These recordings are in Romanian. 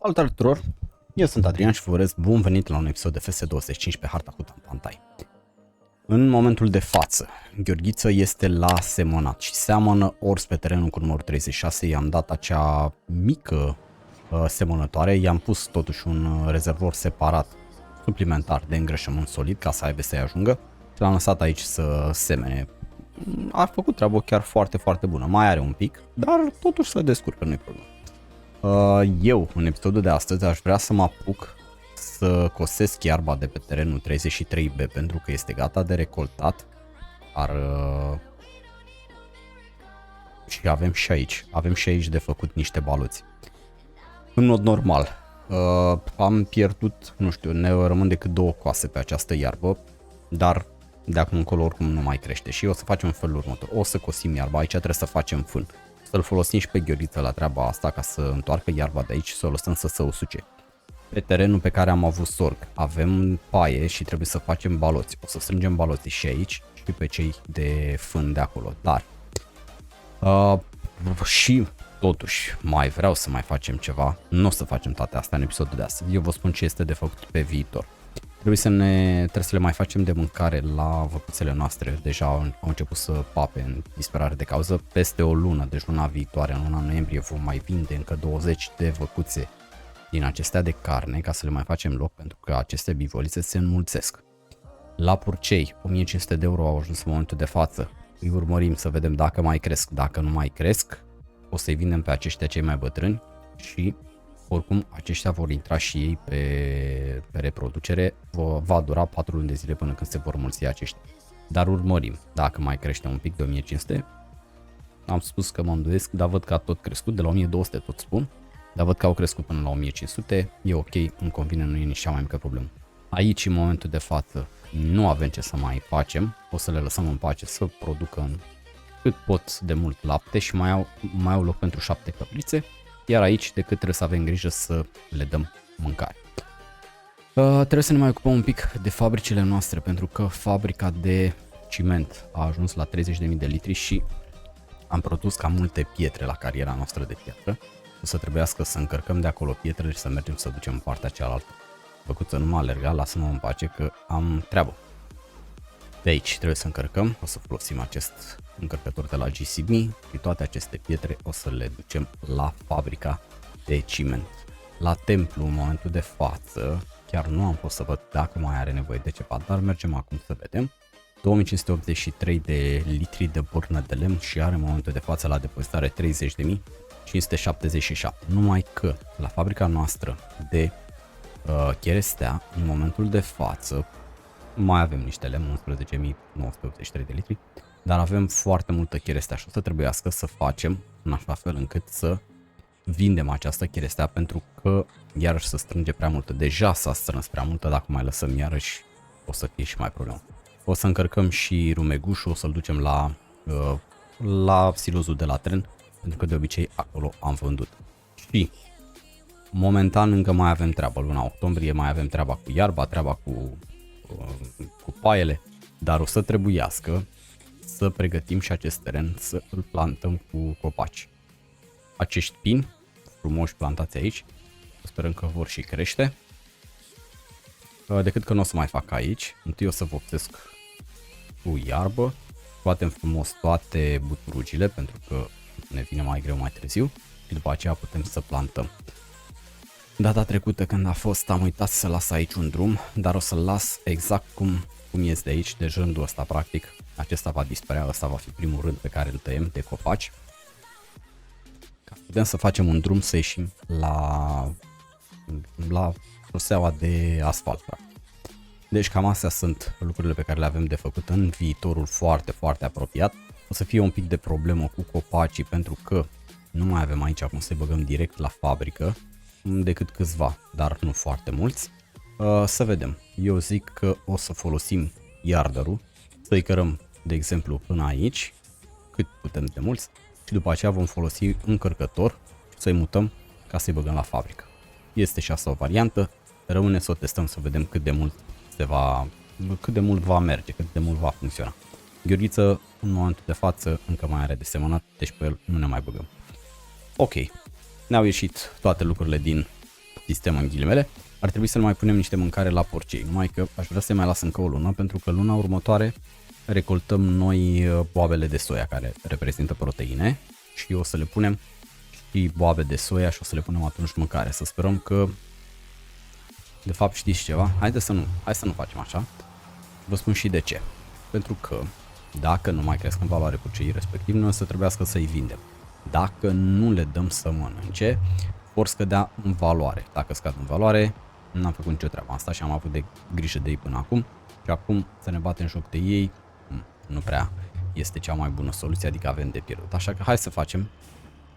Salutare tuturor, eu sunt Adrian și vă urez bun venit la un episod de FS25 pe harta cu Tantantai. În momentul de față, Gheorghiță este la semănat și seamănă ors pe terenul cu numărul 36, i-am dat acea mică semănătoare, i-am pus totuși un rezervor separat suplimentar de îngrășământ solid ca să aibă să-i ajungă și l-am lăsat aici să semene. A făcut treabă chiar foarte, foarte bună, mai are un pic, dar totuși se descurcă, nu-i problemă. Eu, în episodul de astăzi, aș vrea să mă apuc să cosesc iarba de pe terenul 33B pentru că este gata de recoltat. Dar și avem și aici de făcut niște baloți. În mod normal, am pierdut, nu știu, ne rămân decât 2 coase pe această iarbă, dar de acum încolo oricum nu mai crește și o să facem în felul următor. O să cosim iarba, aici trebuie să facem fân. Să-l folosim și pe Gheorghiță la treaba asta ca să întoarcă iarba de aici și să o lăsăm să se usuce. Pe terenul pe care am avut sorg avem paie și trebuie să facem baloți. O să strângem baloții și aici și pe cei de fân de acolo. Dar și totuși mai vreau să mai facem ceva. Nu o să facem toate astea în episodul de astăzi. Eu vă spun ce este de făcut pe viitor. Trebuie să le mai facem de mâncare la văcuțele noastre. Deja au început să pape în disperare de cauză. Peste o lună, deci luna viitoare, în luna noiembrie, vom mai vinde încă 20 de văcuțe din acestea de carne ca să le mai facem loc, pentru că aceste bivolițe se înmulțesc. La purcei, 1500 de euro au ajuns în momentul de față. Îi urmărim să vedem dacă mai cresc. Dacă nu mai cresc, o să-i vindem pe aceștia cei mai bătrâni și oricum aceștia vor intra și ei pe reproducere. Va dura 4 luni de zile până când se vor mulți aceștia. Dar urmărim dacă mai crește un pic de 1500. Am spus că mă îndoiesc, dar văd că a tot crescut, de la 1200 tot spun. Dar văd că au crescut până la 1500, e ok, îmi convine, nu e nici cea mai mică problemă. Aici, în momentul de față, nu avem ce să mai facem, o să le lăsăm în pace să producă cât pot de mult lapte și mai au loc pentru 7 căprițe, iar aici decât trebuie să avem grijă să le dăm mâncare. Trebuie să ne mai ocupăm un pic de fabricile noastre, pentru că fabrica de ciment a ajuns la 30.000 de litri și am produs cam multe pietre la cariera noastră de piatră. O să trebuiască să încărcăm de acolo pietrele și să mergem să ducem în partea cealaltă. Făcut să nu mă alerga, lasă-mă în pace că am treabă. De aici trebuie să încărcăm, o să folosim acest încărcător de la GCB și toate aceste pietre o să le ducem la fabrica de ciment. La templu, în momentul de față, chiar nu am fost să văd dacă mai are nevoie de ceva, dar mergem acum să vedem. 2583 de litri de bârnă de lemn și are în momentul de față la depozitare 30.577. Numai că la fabrica noastră de cherestea, în momentul de față, mai avem niște lemn, 11.983 de litri, dar avem foarte multă cherestea și o să trebuiască să facem în așa fel încât să vindem această cherestea, pentru că iarăși se strânge prea multă. Deja s-a strâns prea multă, dacă mai lăsăm iarăși o să fie și mai problemă. O să încărcăm și rumegușul, o să-l ducem la silozul de la tren, pentru că de obicei acolo am vândut. Și momentan încă mai avem treabă, luna octombrie mai avem treaba cu iarba, treaba cu paiele, dar o să trebuiască să pregătim și acest teren să îl plantăm cu copaci. Acești pini frumoși plantați aici, sperăm că vor și crește. Decât că nu o să mai fac aici, întâi o să vopsesc cu iarbă, scoatem frumos toate buturugile pentru că ne vine mai greu mai târziu și după aceea putem să plantăm. Data trecută când a fost am uitat să las aici un drum, dar o să-l las exact cum este aici, de rândul ăsta practic. Acesta va dispărea, ăsta va fi primul rând pe care îl tăiem de copaci. Ca să putem să facem un drum să ieșim la șoseaua de asfalt. Deci cam astea sunt lucrurile pe care le avem de făcut în viitorul foarte, foarte apropiat. O să fie un pic de problemă cu copacii pentru că nu mai avem aici cum să-i băgăm direct la fabrică, decât câțiva, dar nu foarte mulți. Să vedem. Eu zic că o să folosim yarderul, să-i cărăm, de exemplu, până aici, cât putem de mulți, și după aceea vom folosi încărcător și să-i mutăm ca să-i băgăm la fabrică. Este și asta o variantă, rămâne să o testăm să vedem cât de mult va merge, cât de mult va funcționa. Gheorghiță, în momentul de față, încă mai are de semănat, deci pe el nu ne mai băgăm. Ok, ne-au ieșit toate lucrurile din sistem în ghilimele, ar trebui să le mai punem niște mâncare la porcei. Numai că aș vrea să mai las încă o lună, pentru că luna următoare recoltăm noi boabele de soia care reprezintă proteine și o să le punem și boabe de soia și o să le punem atunci mâncare. Să sperăm că, de fapt, știți ceva? Hai să nu facem așa. Vă spun și de ce. Pentru că dacă nu mai cresc în valoare porceii respectiv, noi o să trebuiască să-i vindem. Dacă nu le dăm să mănânce, vor scădea în valoare. Dacă scad în valoare, n-am făcut nicio treabă asta și am avut de grijă de ei până acum. Și acum să ne batem joc de ei, nu prea este cea mai bună soluție, adică avem de pierdut. Așa că hai să facem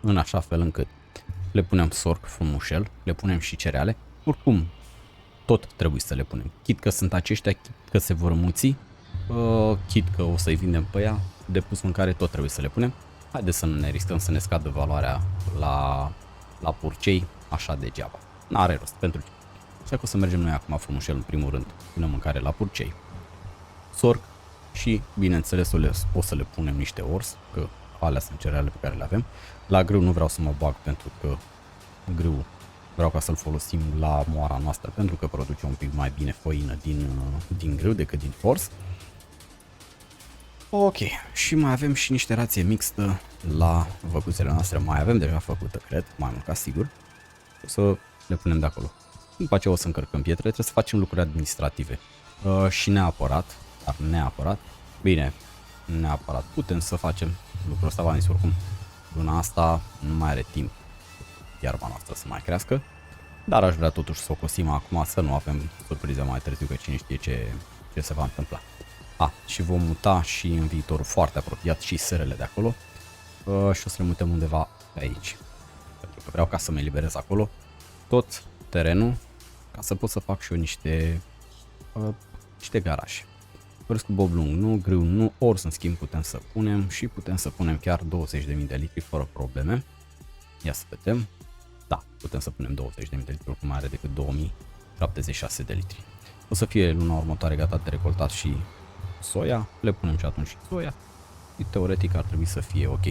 în așa fel încât le punem sorc frumușel, le punem și cereale. Oricum, tot trebuie să le punem. Chit că sunt aceștia, chit că se vor mulți, chit că o să-i vindem pe ea, de pus mâncare tot trebuie să le punem. Haideți să nu ne riscăm să ne scadă valoarea la purcei așa degeaba. N-are rost pentru ce. Așa că o să mergem noi acum frumușel în primul rând. Punem mâncare la purcei, sorc și bineînțeles o să le punem niște ors, că alea sunt cereale pe care le avem. La grâu nu vreau să mă bag pentru că grâu vreau ca să-l folosim la moara noastră pentru că produce un pic mai bine făină din grâu decât din fors. Ok, și mai avem și niște rație mixtă la văcuțele noastre. Mai avem deja făcută, cred, mai mult ca sigur. O să le punem de acolo. După aceea o să încărcăm pietre, trebuie să facem lucruri administrative. Și neapărat, bine, neapărat putem să facem lucrul ăsta, v-am zis oricum. Luna asta nu mai are timp iarba noastră să mai crească, dar aș vrea totuși să o cosim acum, să nu avem surprize mai târziu, că cine știe ce se va întâmpla. Și vom muta și în viitorul foarte apropiat și serele de acolo și o să le mutăm undeva pe aici, pentru că vreau ca să mă eliberez acolo tot terenul, ca să pot să fac și eu niște garaje. Doresc cu bob lung, nu, grâu, nu, ori în schimb putem să punem și putem să punem chiar 20.000 de litri fără probleme. Ia să vedem. Da, putem să punem 20.000 de litri, oricum mai are decât 2076 de litri. O să fie luna următoare gata de recoltat și soia, le punem și atunci și soia și teoretic ar trebui să fie ok.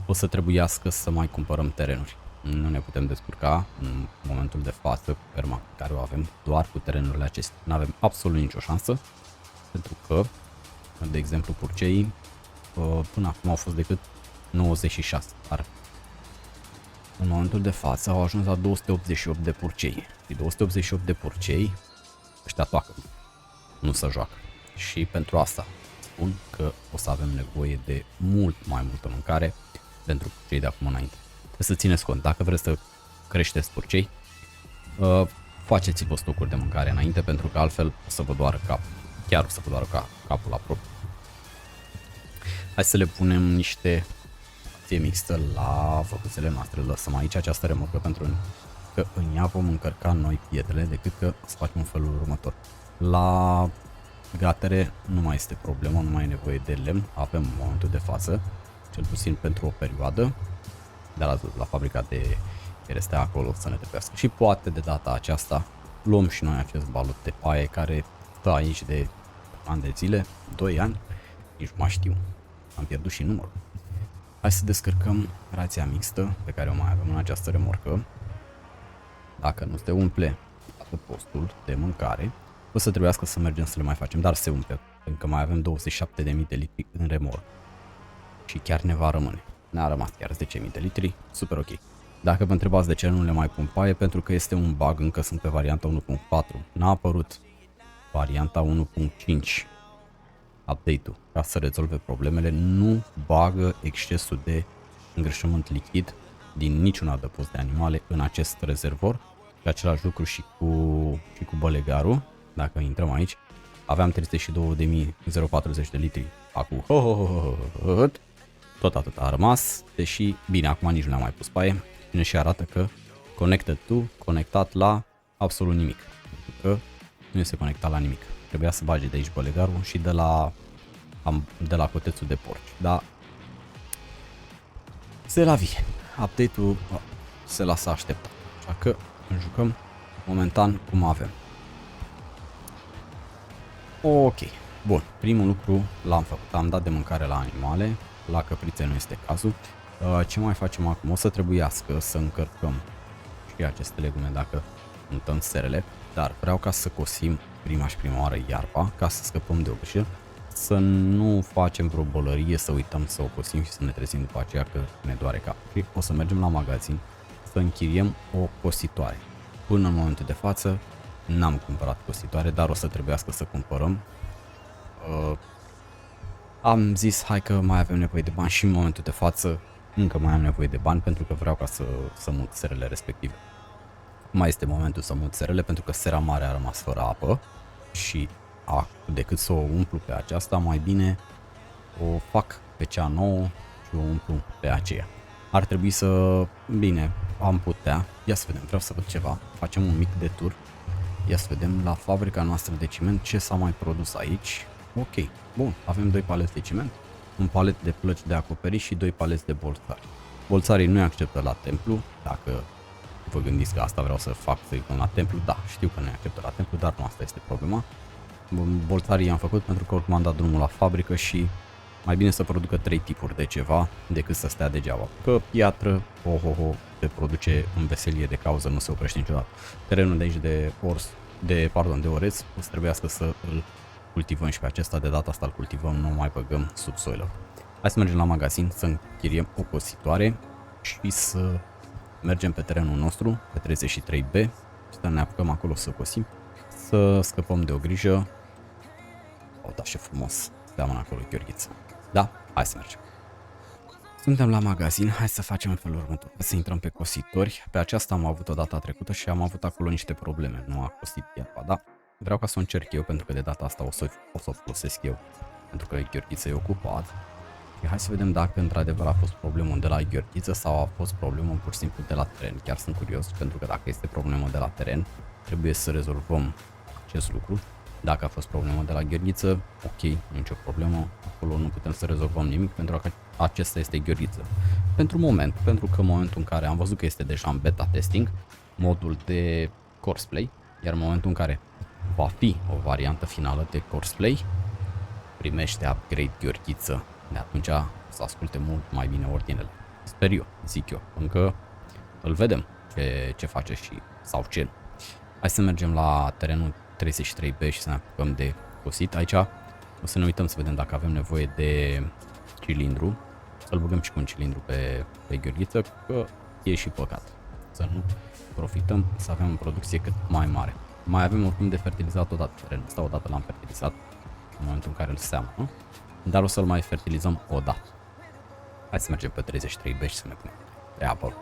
O să trebuiască să mai cumpărăm terenuri. Nu ne putem descurca în momentul de față cu ferma care o avem doar cu terenurile acestea. Nu avem absolut nicio șansă, pentru că, de exemplu, purceii până acum au fost decât 96, dar în momentul de față au ajuns la 288 de purcei. Și 288 de purcei ăștia toacă, nu se joacă. Și pentru asta spun că o să avem nevoie de mult mai multă mâncare pentru purcei de acum înainte. Trebuie să țineți cont, dacă vreți să creșteți purcei, faceți-vă stocuri de mâncare înainte, pentru că altfel o să vă doară capul. Chiar o să vă doară capul la propriu. Hai să le punem niște rație mixtă la văcuțele noastre. Lăsăm aici această remorcă pentru că în ea vom încărca noi pietrele, decât că să facem în felul următor. La gatere nu mai este problemă, nu mai e nevoie de lemn, avem în momentul de față, cel puțin pentru o perioadă, dar la fabrica de este acolo să ne trebuiască. Și poate de data aceasta luăm și noi acest balut de paie care stă aici de ani de zile, 2 ani, nici nu mai știu, am pierdut și numărul. Hai să descărcăm rația mixtă pe care o mai avem în această remorcă. Dacă nu se umple toată postul de mâncare, o să trebuiască să mergem să le mai facem, dar se umple, pentru că mai avem 27.000 de litri în remorcă. Și chiar ne va rămâne. Ne-a rămas chiar 10.000 de litri, super ok. Dacă vă întrebați de ce nu le mai pun paie, pentru că este un bug, încă sunt pe varianta 1.4. N-a apărut varianta 1.5 update-ul ca să rezolve problemele, nu bagă excesul de îngrășământ lichid din niciun adăpost de animale în acest rezervor. Și același lucru și cu bălegarul. Dacă intrăm aici, aveam 32.040 de litri acum. Tot atât a rămas, deși bine, acum nici nu le-am mai pus paie. Ne și arată că connected to, conectat la absolut nimic. Pentru că nu este conectat la nimic. Trebuia să bage de aici bălegarul și de la cotețul de porci. Da, se la vie. Update-ul se lasă așteptat. Așa că jucăm momentan cum avem. Ok. Bun, primul lucru l-am făcut. Am dat de mâncare la animale. La căprițe nu este cazul. Ce mai facem acum? O să trebuiască să încărcăm și aceste legume dacă montăm serele, dar vreau ca să cosim prima și prima oară iarba, ca să scăpăm de o greșeală, să nu facem vreo bolărie, să uităm să o cosim și să ne trezim după aceea că ne doare capul. O să mergem la magazin să închiriem o cositoare. Până în momentul de față n-am cumpărat cositoare, dar o să trebuiască să cumpărăm. Am zis hai că mai avem nevoie de bani și în momentul de față încă mai am nevoie de bani pentru că vreau ca să mut serele respective. Mai este momentul să mut serele pentru că sera mare a rămas fără apă și decât să o umplu pe aceasta, mai bine o fac pe cea nouă și o umplu pe aceea. Ar trebui bine, am putea, ia să vedem, vreau să văd ceva, facem un mic detur, ia să vedem la fabrica noastră de ciment ce s-a mai produs aici. Ok, bun, avem 2 paleți de ciment, un palet de plăci de acoperiș și 2 paleți de bolțari. Bolțarii nu-i acceptă la templu, dacă vă gândiți că asta vreau să fac la templu, da, știu că nu-i acceptă la templu, dar nu asta este problema. Bolțarii i-am făcut pentru că m-am dat drumul la fabrică și mai bine să producă 3 tipuri de ceva decât să stea degeaba. Că piatră, se produce în veselie de cauză, nu se oprește niciodată. Terenul de aici de orez, o să trebuiască să îl cultivăm și pe acesta, de data asta îl cultivăm, nu mai băgăm subsoilă. Hai să mergem la magazin, să închiriem o cositoare și să mergem pe terenul nostru, pe 33B, și să ne apucăm acolo să cosim, să scăpăm de o grijă. Da, ce frumos seamănă acolo Gheorghiță. Da? Hai să mergem. Suntem la magazin, hai să facem în felul următor. Să intrăm pe cositori. Pe aceasta am avut o data trecută și am avut acolo niște probleme. Nu a cosit iarba, da? Vreau ca să o încerc eu, pentru că de data asta o să o folosesc eu. Pentru că Gheorghiță e ocupat. Și hai să vedem dacă într-adevăr a fost problemă de la Gheorghiță sau a fost problemă pur și simplu de la teren. Chiar sunt curios, pentru că dacă este problemă de la teren, trebuie să rezolvăm acest lucru. Dacă a fost problemă de la Gheorghiță, ok, nicio problemă, acolo nu putem să rezolvăm nimic pentru că acesta este Gheorghiță. Pentru moment, pentru că în momentul în care am văzut că este deja în beta testing, modul de Courseplay, iar în momentul în care va fi o variantă finală de Courseplay, primește upgrade Gheorghiță, de atunci să asculte mult mai bine ordinele. Sper eu, zic eu, încă îl vedem ce face sau ce. Hai să mergem la terenul 33B și să ne apucăm de cosit. Aici o să ne uităm să vedem dacă avem nevoie de cilindru. Să-l băgăm și cu un cilindru pe Gheorghiță, că e și păcat să nu profităm, să avem o producție cât mai mare. Mai avem oricum de fertilizat odată terenul ăsta, odată l-am fertilizat în momentul în care îl seamănă, dar o să-l mai fertilizăm odată. Hai să mergem pe 33B și să ne punem treabă.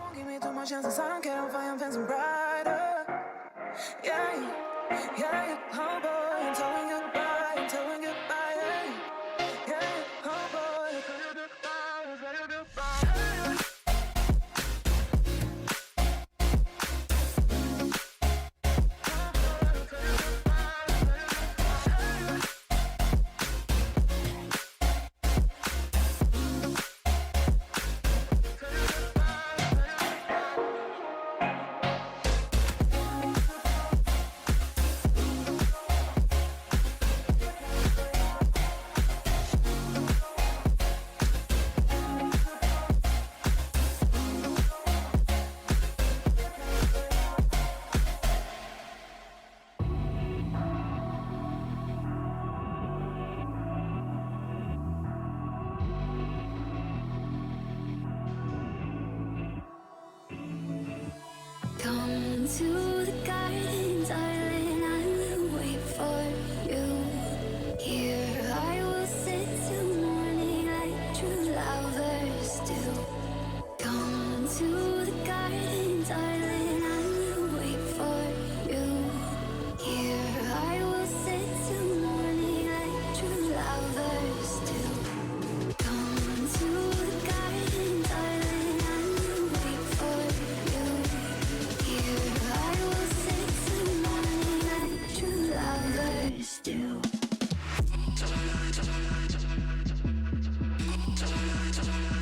Come to the garden, darling, I will wait for you. Here I will sit till morning like true lovers do. Come to the garden, darling, I will wait for you. Here I will sit till morning like true lovers do. Come to the garden, darling, I will wait for you. Here I will sit till morning like true lovers do.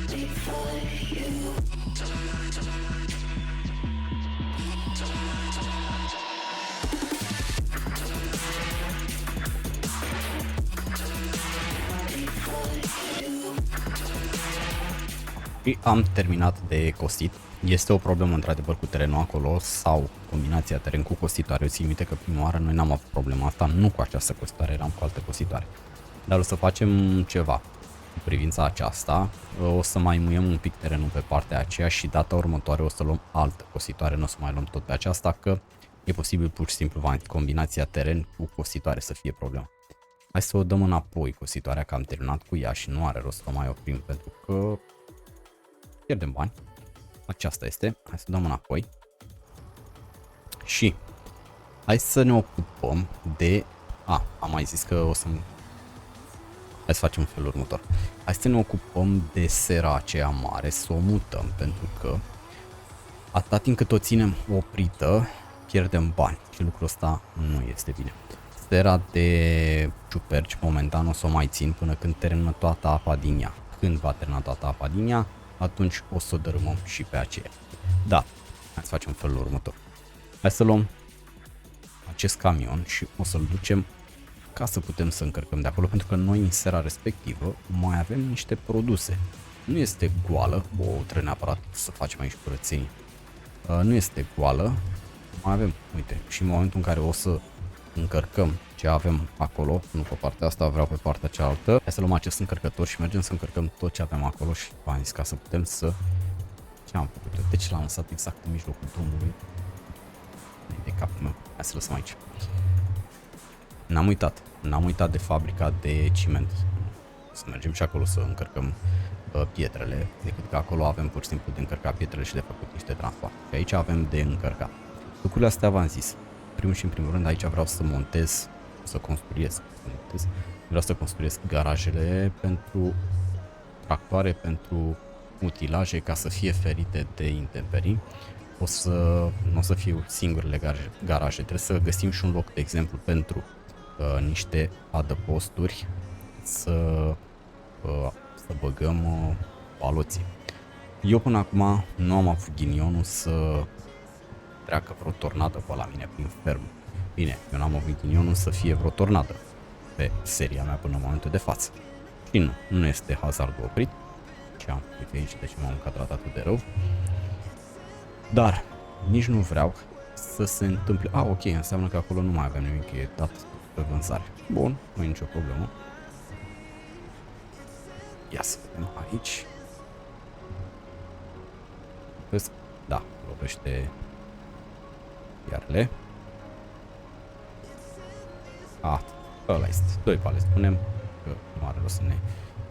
Wait for you. Și am terminat de cosit. Este o problemă într-adevăr cu terenul acolo sau combinația teren cu cositoare. Eu țin minte că prima oară noi n-am avut problema asta, nu cu această cositoare, eram cu alte cositoare. Dar o să facem ceva în privința aceasta, o să mai muiem un pic terenul pe partea aceea și data următoare o să luăm altă cositoare, nu o să mai luăm tot pe aceasta, că e posibil pur și simplu combinația teren cu cositoare să fie problema. Hai să o dăm înapoi cositoarea, că am terminat cu ea și nu are rost să o mai oprim pentru că pierdem bani. Aceasta este, hai să o dăm înapoi și hai să ne ocupăm de... am mai zis că o să... Hai să facem felul următor. Hai să ne ocupăm de sera aceea mare, să o mutăm, pentru că atâta timp cât o ținem oprită, pierdem bani și lucrul ăsta nu este bine. Sera de ciuperci momentan o să o mai țin până când termină toată apa din ea. Când va termina toată apa din ea, atunci o să o dărâmăm și pe aceea. Da, hai să facem felul următor. Hai să luăm acest camion și o să-l ducem ca să putem să încărcăm de acolo, pentru că noi în sera respectivă mai avem niște produse. Nu este goală, trebuie neapărat să facem aici curățenie. Nu este goală, mai avem, uite, și în momentul în care o să încărcăm ce avem acolo, nu pe partea asta, vreau pe partea cealaltă. Hai să luăm acest încărcător și mergem să încărcăm tot ce avem acolo și v-am zis ca să putem să... Ce am făcut eu? De ce l-am lăsat exact în mijlocul drumului? De capul meu. Hai să lăsăm aici. N-am uitat de fabrica de ciment. Să mergem și acolo să încărcăm pietrele, decât că acolo avem pur și simplu de încărcat pietrele și de făcut niște transport. Și aici avem de încărcat. Lucrurile astea v-am zis. Primul și în primul rând aici vreau să montez, vreau să construiesc garajele pentru tractoare, pentru utilaje, ca să fie ferite de intemperii. Nu o să fiu singurele garaje, trebuie să găsim și un loc, de exemplu, pentru niște adăposturi, să băgăm baloții. Eu până acum nu am avut ghinionul să treacă vreo tornadă pe la mine prin fermă. Bine, eu n-am avut ghinionul să fie vreo tornadă pe seria mea până în momentul de față. Și nu este hazardul oprit. Ce am făcut aici, de ce m-am încadrat atât de rău. Dar nici nu vreau să se întâmple... ok, înseamnă că acolo nu mai avem nimic, e dat pe vânzare. Bun, nu e nicio problemă. Ia să vedem aici. Vezi? Da, lovește iarele. Ăla este. 2 pale spunem că nu are rost să ne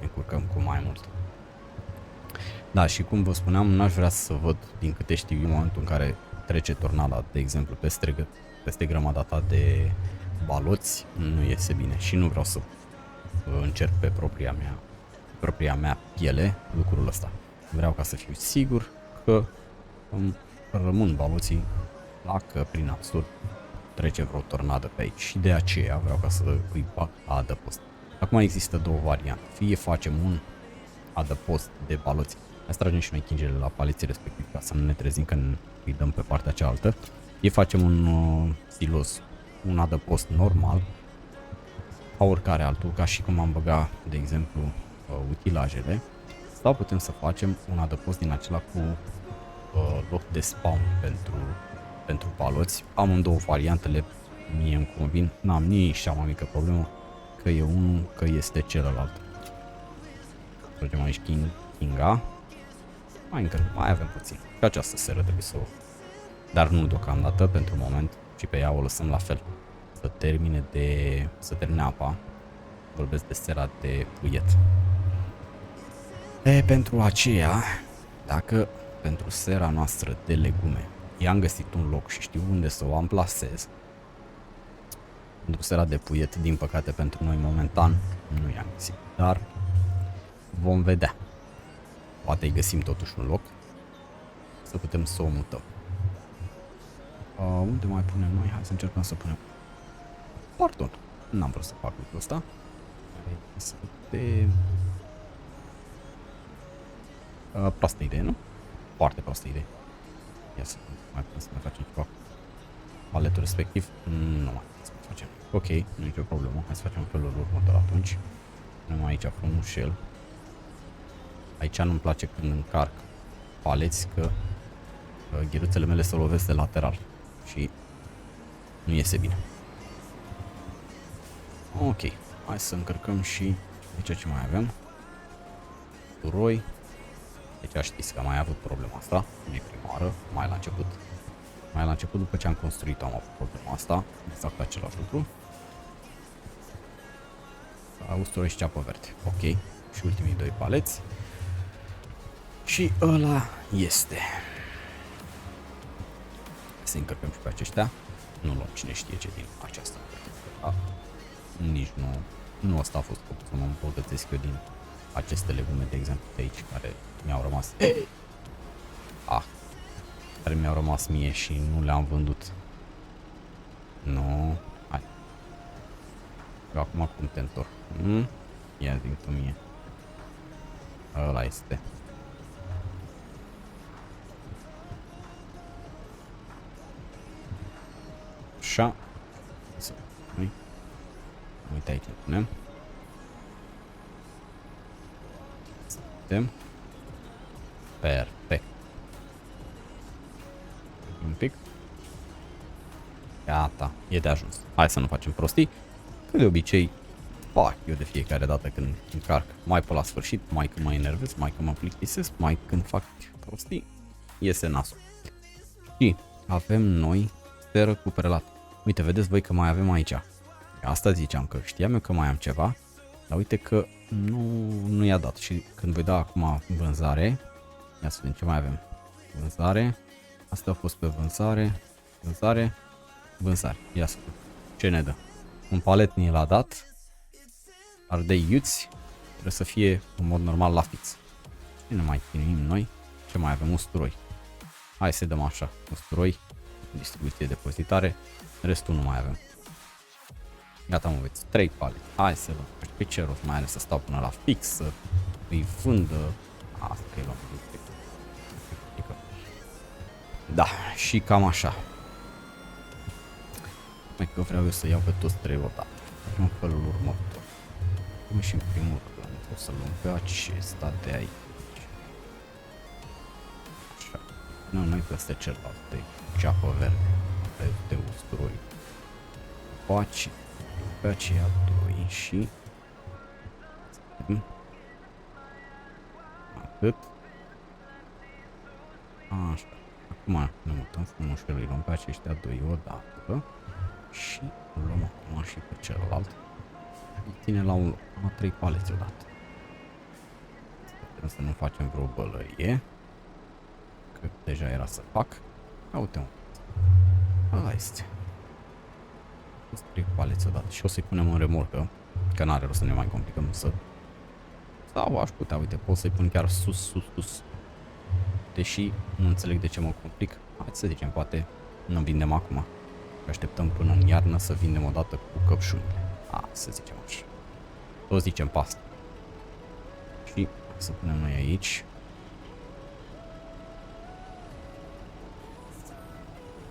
încurcăm cu mai mult. Da, și cum vă spuneam, n-aș vrea să văd, din câte știu în momentul în care trece tornada, de exemplu, peste grămada ta de baloți, nu iese bine și nu vreau să încerc pe propria mea piele lucrul ăsta. Vreau ca să fiu sigur că îmi rămân baloții dacă prin absurd trece vreo tornadă pe aici și de aceea vreau ca să îi bag adăpost. Acum există două variante. Fie facem un adăpost de baloți, hai tragem și noi chingele la paleții respectiv ca să nu ne trezim când îi dăm pe partea cealaltă. Fie facem un silos, un adăpost normal, ca oricare altul, ca și cum am băgat, de exemplu, utilajele, sau putem să facem un adăpost din acela cu loc de spawn pentru baloți. Amândouă variantele mie îmi convin, n-am nici cea mai mică problemă că e unul, că este celălalt. Tragem aici Kinga. Mai avem puțin. Și această seră trebuie să o... Dar nu deocamdată, pentru moment, și pe ea o lăsăm la fel. Să termine apa. Vorbesc de sera de puiet. Pentru aceea, dacă pentru sera noastră de legume i-am găsit un loc și știu unde să o amplasez, pentru sera de puiet, din păcate pentru noi momentan, nu i-am găsit. Dar vom vedea. Poate îi găsim totuși un loc să putem să o mutăm. Unde mai punem noi? Hai să încercăm să punem... Pardon, n-am vrut să fac lucrul ăsta. Proastă idee, nu? Foarte proastă idee. Ia să mai putem să mai facem ceva. Paletul respectiv, nu mai putem să mai facem. Ok, nu e nicio problemă. Hai să facem felul următor atunci. Punem aici frumușel. Aici nu-mi place când încarc paleți, că Gheruțele mele se lovesc de lateral și nu iese bine. Ok, hai să încărcăm și aici ce mai avem. Turoi. Deci știți că am mai avut problema asta, nu e prima oară, mai la început. Mai la început, după ce am construit-o, am avut problema asta, exact același lucru. Usturoi și ceapă verde, ok. Și ultimii 2 paleți. Și ăla este. Să încărcăm și pe aceștia. Nu luăm cine știe ce din aceasta. Da. Nici nu asta a fost scopul, să mă îmbogățesc eu din aceste legume, de exemplu, de aici, care mi-au rămas. Care mi-au rămas mie și nu le-am vândut. Nu. Hai. Eu acum cum te întorc? Ia zi tu mie. Ăla este. Așa. Uite aici le punem. Suntem. Perfect. Un pic. Gata, e de ajuns. Hai să nu facem prostii. Că de obicei fac eu de fiecare dată când încarc. Mai pe la sfârșit, mai când mă enervez, mai când mă plictisesc, mai când fac prostii. Iese nasul. Și avem noi steră cu prelat. Uite, vedeți voi că mai avem aici. Asta ziceam, că știam eu că mai am ceva. Dar uite că nu i-a dat. Și când voi da acum vânzare. Ia să vedem ce mai avem. Vânzare. Asta a fost pe vânzare. Vânzare. Vânzare. Ia să vedem. Ce ne dă? Un palet ni l-a dat. Ardei iuți. Trebuie să fie în mod normal la fix. Și ne mai chinuim noi. Ce mai avem? Usturoi. Hai să dăm așa. Usturoi. Distribuție depozitare. Restul nu mai avem. Gata, mă veți. 3 palete. Hai să luăm. Pe ce rost mai are să stau până la fix, să îi vândă. Asta că e luăm. Da, și cam așa. Mai că vreau eu să iau pe toți 3 odată. În felul următor. Cum și în primul rând o să luăm pe acesta de aici. Așa. Nu, noi peste celălalt de ceapă verde. De usturoi. Paci. Pe aceea 2 și atât. Așa. Acum ne mutăm frumos și îl luăm pe aceștia 2 odată și îl luăm acum și pe celălalt. Îl ține la un loc, la 3 paleți odată. Sperăm să nu facem vreo bălărie, că deja era să fac. Ia uite-mă. Ăla este. 3 paleți odată și o să-i punem în remorcă, că n-are rost să ne mai complicăm sau aș putea, uite, pot să-i pun chiar sus. Deși nu înțeleg de ce mă complic. Hai să zicem, poate nu vindem acum. Așteptăm până în iarnă să vindem odată cu căpșunile. Să zicem așa. Toți zicem pasta. Și să punem noi aici.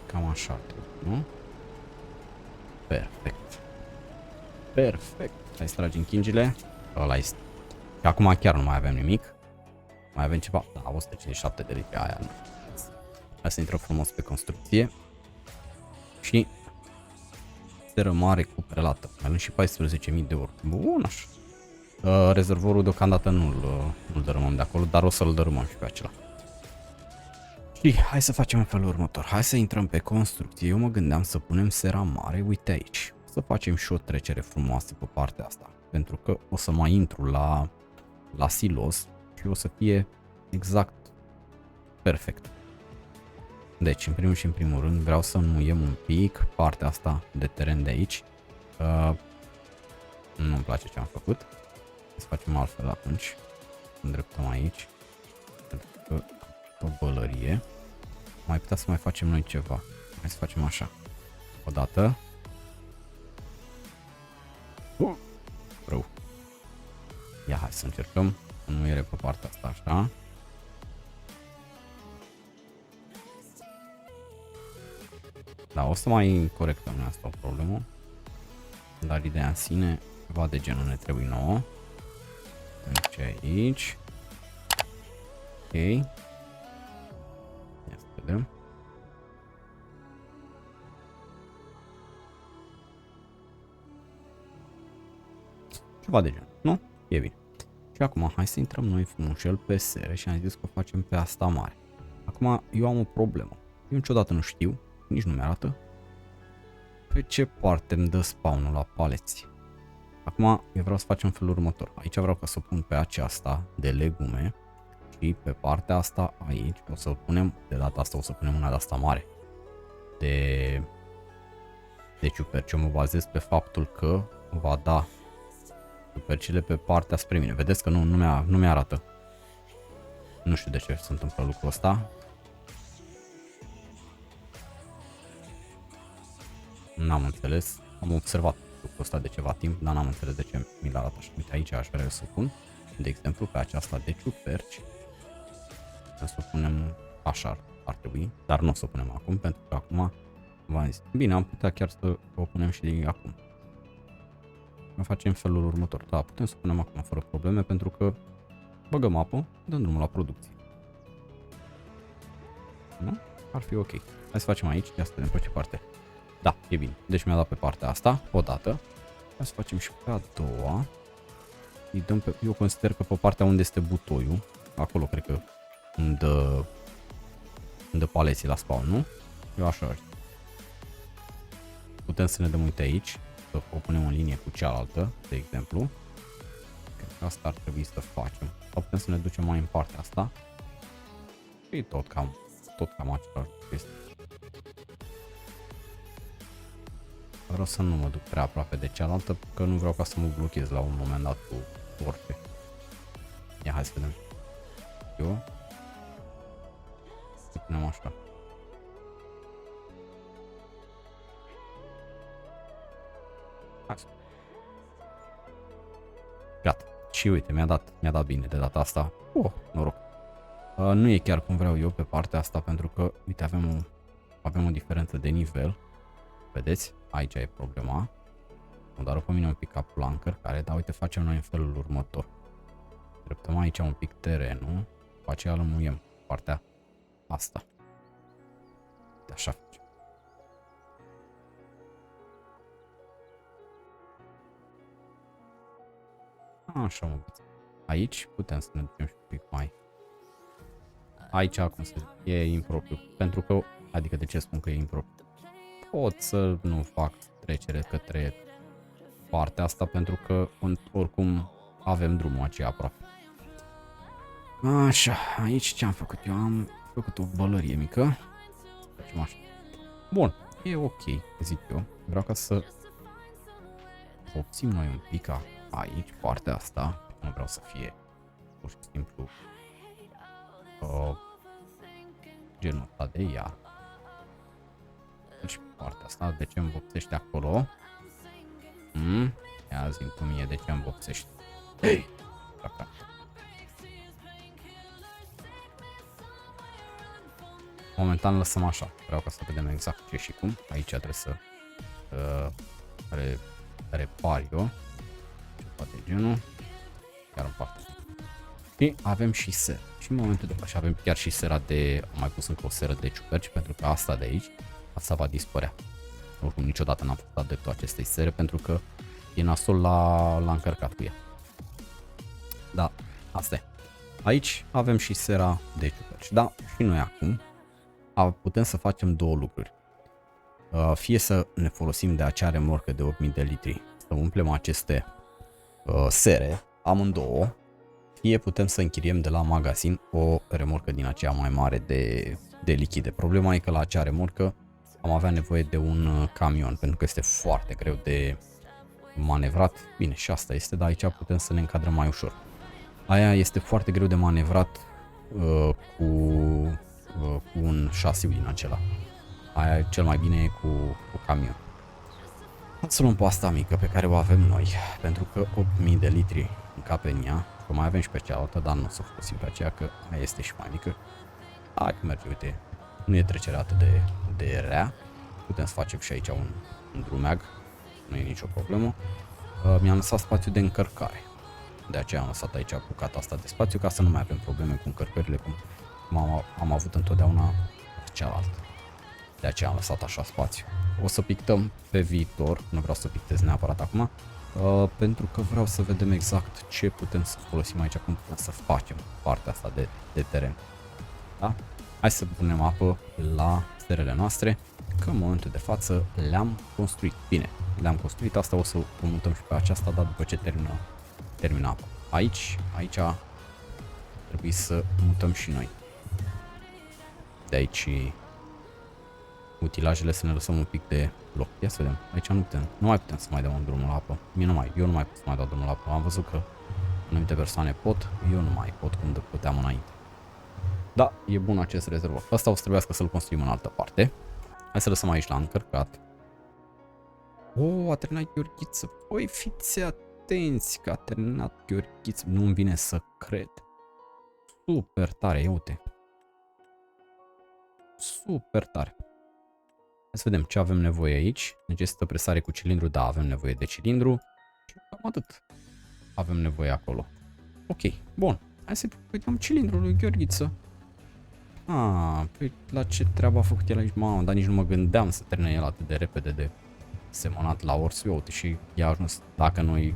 Cam așa trebuie, nu? Perfect. Perfect. Hai să tragem chingile. Ăla este. Și acum chiar nu mai avem nimic. Mai avem ceva? Da, 157 de litri aia. Hai să intrăm frumos pe construcție. Și steră mare cu prelată. Mai avem și 14.000 de euro. Bun, așa. Rezervorul deocamdată nu-l dărâmăm de acolo, dar o să-l dărâmăm și pe acela. Și hai să facem în felul următor. Hai să intrăm pe construcție. Eu mă gândeam să punem sera mare, uite aici. Să facem și o trecere frumoasă pe partea asta. Pentru că o să mai intru la silos și o să fie exact perfect. Deci, în primul și în primul rând, vreau să înmuiem un pic partea asta de teren de aici. Nu-mi place ce am făcut. Să facem altfel atunci. Îndreptăm aici. Pentru că o bălărie. Mai putea să mai facem noi ceva. Hai să facem așa. Odată. Rău. Ia, hai să încercăm. Înmuiere pe partea asta, așa. Da, o să mai corectăm asta o problemă. Dar ideea în sine, ceva de genul ne trebuie nouă. Deci aici. Ok. Ia să vedem. Ceva de genul, nu? E bine. Și acum hai să intrăm noi frumușel pe sere și am zis că o facem pe asta mare. Acum eu am o problemă. Eu niciodată nu știu, nici nu mi-arată pe ce parte îmi dă spawnul la paleți. Acum eu vreau să facem felul următor. Aici vreau ca să o pun pe aceasta de legume și pe partea asta aici o să punem, de data asta o să punem una de asta mare de ciuperci. Eu mă bazez pe faptul că va da ciupercile pe partea spre mine. Vedeți că nu mi-arată. Nu știu de ce se întâmplă lucrul ăsta. N-am înțeles. Am observat lucrul ăsta de ceva timp, dar n-am înțeles de ce mi l-arată așa. Uite, aici aș vrea să o pun, de exemplu, pe aceasta de ciuperci. Să o punem așa ar trebui, dar nu o să o punem acum, pentru că acum v-am zis. Bine, am putea chiar să o punem și acum. Facem felul următor. Da, putem să o punem acum fără probleme, pentru că băgăm apă, dăm drumul la producție. Nu? Ar fi ok. Hai să facem aici, ia să vedem pe ce parte. Da, e bine. Deci mi-a dat pe partea asta, o dată. Hai să facem și pe a doua. Îi dăm pe, eu consider că pe partea unde este butoiul, acolo cred că îmi dă paleții la spawn, nu? Eu așa. Putem să ne dăm, uite aici, să o punem în linie cu cealaltă, de exemplu. Cred că asta ar trebui să facem. Sau putem să ne ducem mai în partea asta. Și tot cam același este. Vreau să nu mă duc prea aproape de cealaltă, că nu vreau ca să mă blochez la un moment dat cu orice. Ia, hai să vedem. Eu să punem așa. Hai. Gata. Și uite, mi-a dat bine de data asta. Noroc. Nu e chiar cum vreau eu pe partea asta, pentru că, uite, avem o diferență de nivel. Vedeți? Aici e problema. Mă doară pe mine un pic capul la încărcare, dar uite, facem noi în felul următor. Dreptăm aici un pic terenul, după aceea lămuiem partea asta. De așa facem. Așa, mă băieți. Aici putem să ne ducem și un pic mai. Aici, cum să zic, e impropriu. Pentru că, adică de ce spun că e impropriu? Pot să nu fac trecere către partea asta, pentru că oricum avem drumul aceea aproape. Așa, aici ce am făcut? Eu am făcut o bălărie mică. Facem așa. Bun, e ok, zic eu. Vreau ca să obțin noi un pic aici, partea asta. Nu vreau să fie pur și simplu genul ăsta de iar. Și partea asta, de ce îmi vopsește acolo? Ia zi-mi tu mie de ce îmi vopsește. Hei! Momentan lăsăm așa. Vreau ca să vedem exact ce și cum. Aici trebuie să repar eu. Ceva de genul. Chiar în parte. Și avem și ser. Și în momentul de față avem chiar și sera de... Am mai pus încă o seră de ciuperci, pentru că asta de aici, asta va dispărea. Oricum niciodată n-am făcut adeptul acestei sere, pentru că e nasol la încărcat cu ea. Da, asta e. Aici avem și sera de ciuperci. Da, și noi acum putem să facem două lucruri. Fie să ne folosim de acea remorcă de 8000 de litri, să umplem aceste sere, amândouă, fie putem să închiriem de la magazin o remorcă din aceea mai mare de lichide. Problema e că la acea remorcă am avea nevoie de un camion, pentru că este foarte greu de manevrat. Bine, și asta este, dar aici putem să ne încadrăm mai ușor. Aia este foarte greu de manevrat cu un șasiu din acela. Aia cel mai bine e cu camion. Să luăm pe asta mică pe care o avem noi, pentru că 8000 de litri încape în ea. Că mai avem și pe cealaltă, dar nu o să folosim pe aceea, că aia este și mai mică. Hai că merge, uite, nu e trecerea atât de rea. Putem să facem și aici un drumeag, nu e nicio problemă. Mi-am lăsat spațiu de încărcare. De aceea am lăsat aici bucata asta de spațiu, ca să nu mai avem probleme cu încărcările, cum am avut întotdeauna cealaltă. De aceea am lăsat așa spațiu. O să pictăm pe viitor, nu vreau să pictez neapărat acum, pentru că vreau să vedem exact ce putem să folosim aici, cum putem să facem partea asta de teren. Da? Hai să punem apă la sterele noastre, că în momentul de față le-am construit. Bine, le-am construit, asta o să o mutăm și pe aceasta, dar după ce termină apa. Aici trebuie să mutăm și noi. De aici utilajele, să ne lăsăm un pic de loc. Ia să vedem. Aici nu mai putem să mai dăm un drumul la apă. Eu nu mai pot să mai dau drumul la apă. Am văzut că anumite persoane pot, eu nu mai pot cum puteam înainte. Da, e bun acest rezervor. Asta o să trebuiască să-l construim în altă parte. Hai să lăsăm aici la încărcat. A terminat Gheorghiță. Păi fiți atenți că a terminat Gheorghiță. Nu-mi vine să cred. Super tare, ia uite. Super tare. Hai să vedem ce avem nevoie aici. Necesită presare cu cilindru. Da, avem nevoie de cilindru. Și cam atât avem nevoie acolo. Ok, bun. Hai să uităm cilindrul lui Gheorghiță. Păi la ce treabă a făcut el aici? Mamă, dar nici nu mă gândeam să termine el atât de repede de semănat la Horș. Uite, și i-a ajuns, dacă noi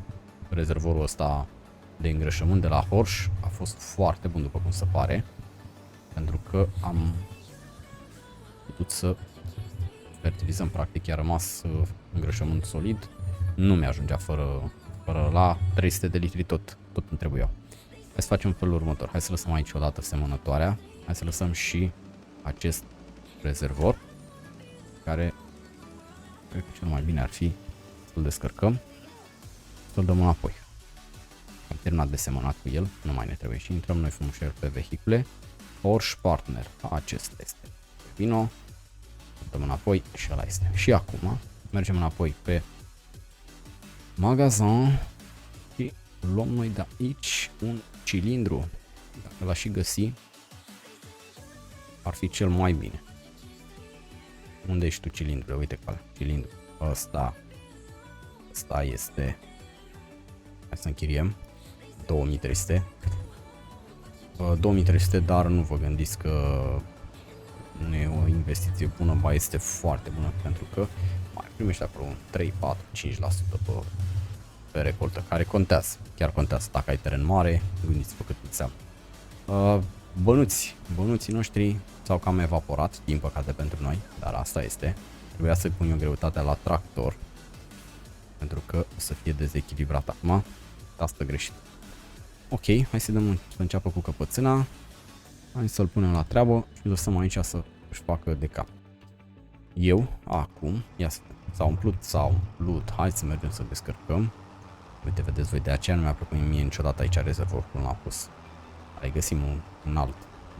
rezervorul ăsta de îngrășământ de la Horș a fost foarte bun, după cum se pare. Pentru că am putut să fertilizăm, practic i-a rămas îngrășământ solid. Nu mi-ajungea fără la 300 de litri tot îmi trebuiau. Hai să facem felul următor. Hai să lăsăm aici odată semănătoarea. Hai să lăsăm și acest rezervor, care cred că cel mai bine ar fi să-l descărcăm, să-l dăm înapoi. Am terminat de semănat cu el, nu mai ne trebuie și intrăm noi frumușel pe vehicule. Porsche Partner, acesta este. Vino, dăm înapoi și ăla este. Și acum mergem înapoi pe magazin și luăm noi de aici un cilindru. Dacă l-aș și găsi, ar fi cel mai bine. Unde ești tu, cilindru? Uite că cilindru ăsta este. Hai să închiriem 2300. 2300, dar nu vă gândiți că nu e o investiție bună, ba este foarte bună, pentru că mai primești acolo un 3, 4, 5% pe recoltă, care contează, chiar contează. Dacă ai teren mare, gândiți-vă cât înseamnă. Bănuții noștri s-au cam evaporat, din păcate pentru noi, dar asta este. Trebuia să pun eu greutatea la tractor, pentru că o să fie dezechilibrat acum. Asta greșit. Ok, hai să dăm să înceapă cu căpățâna. Hai să-l punem la treabă și lăsăm aici să își facă de cap. Eu, acum, ia să s-a umplut, hai să mergem să descărcăm. Uite, vedeți voi, de aceea nu mi-a plăcut mie niciodată aici rezervorul cum l-am pus. Hai, găsim un